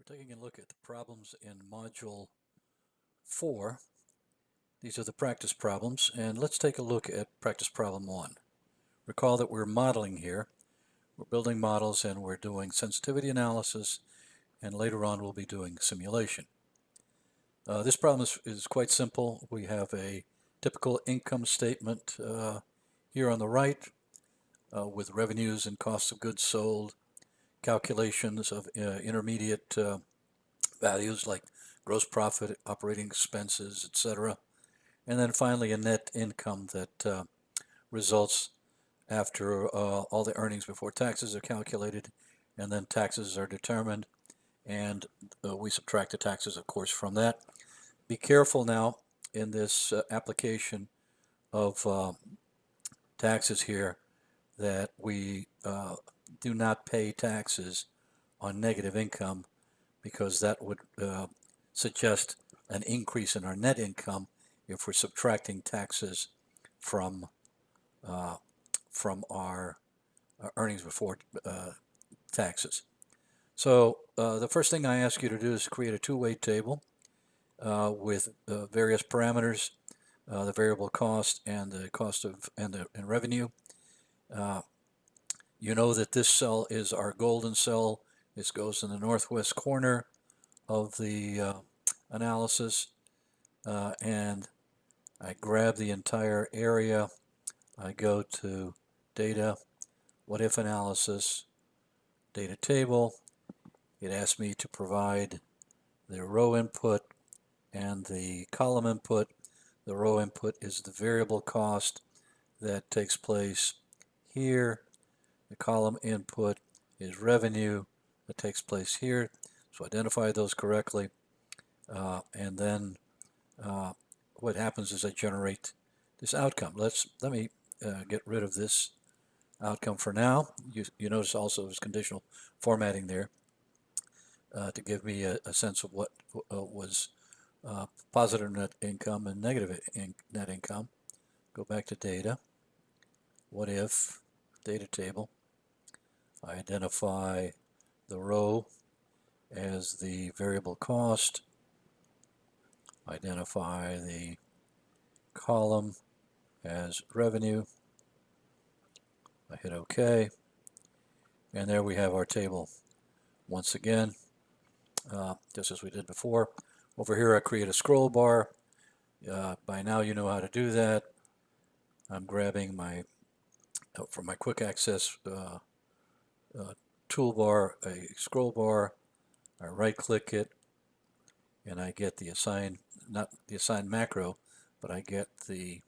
We're taking a look at the problems in Module 4. These are the practice problems, and let's take a look at practice problem 1. Recall that we're modeling here. We're building models and we're doing sensitivity analysis, and later on we'll be doing simulation. This problem is quite simple. We have a typical income statement here on the right with revenues and costs of goods sold, calculations of intermediate values like gross profit, operating expenses, etc. And then finally a net income that results after all the earnings before taxes are calculated, and then taxes are determined, and we subtract the taxes, of course, from that. Be careful now in this application of taxes here that we do not pay taxes on negative income, because that would suggest an increase in our net income if we're subtracting taxes from our earnings before taxes. So the first thing I ask you to do is create a two-way table with various parameters, the variable cost and the cost of and revenue. You know that this cell is our golden cell. This goes in the northwest corner of the analysis, and I grab the entire area. I go to data, what if analysis, data table. It asks me to provide the row input and the column input. The row input is the variable cost that takes place here. The column input is revenue that takes place here. So identify those correctly, and then what happens is I generate this outcome. Let me get rid of this outcome for now. You notice also there's conditional formatting there to give me a sense of what was positive net income and negative net income. Go back to data. What if data table. I identify the row as the variable cost. Identify the column as revenue. I hit OK, and there we have our table once again, just as we did before. Over here I create a scroll bar. By now you know how to do that. I'm grabbing my from my quick access toolbar a scroll bar. I right click it and I get the assign, not the assign macro, but I get the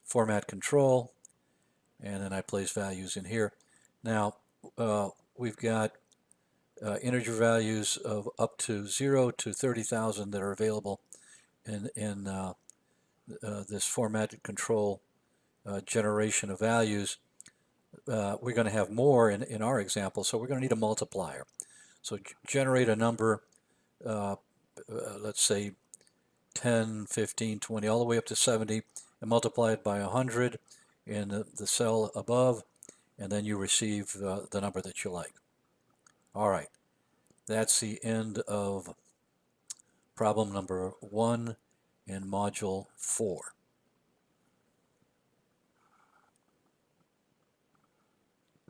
format control, and then I place values in here. Now we've got integer values of up to 0 to 30,000 that are available in this formatted control generation of values. We're going to have more in our example, so we're going to need a multiplier. So generate a number, let's say 10, 15, 20, all the way up to 70, and multiply it by 100 in the cell above, and then you receive the number that you like. All right, that's the end of problem number 1 in Module 4.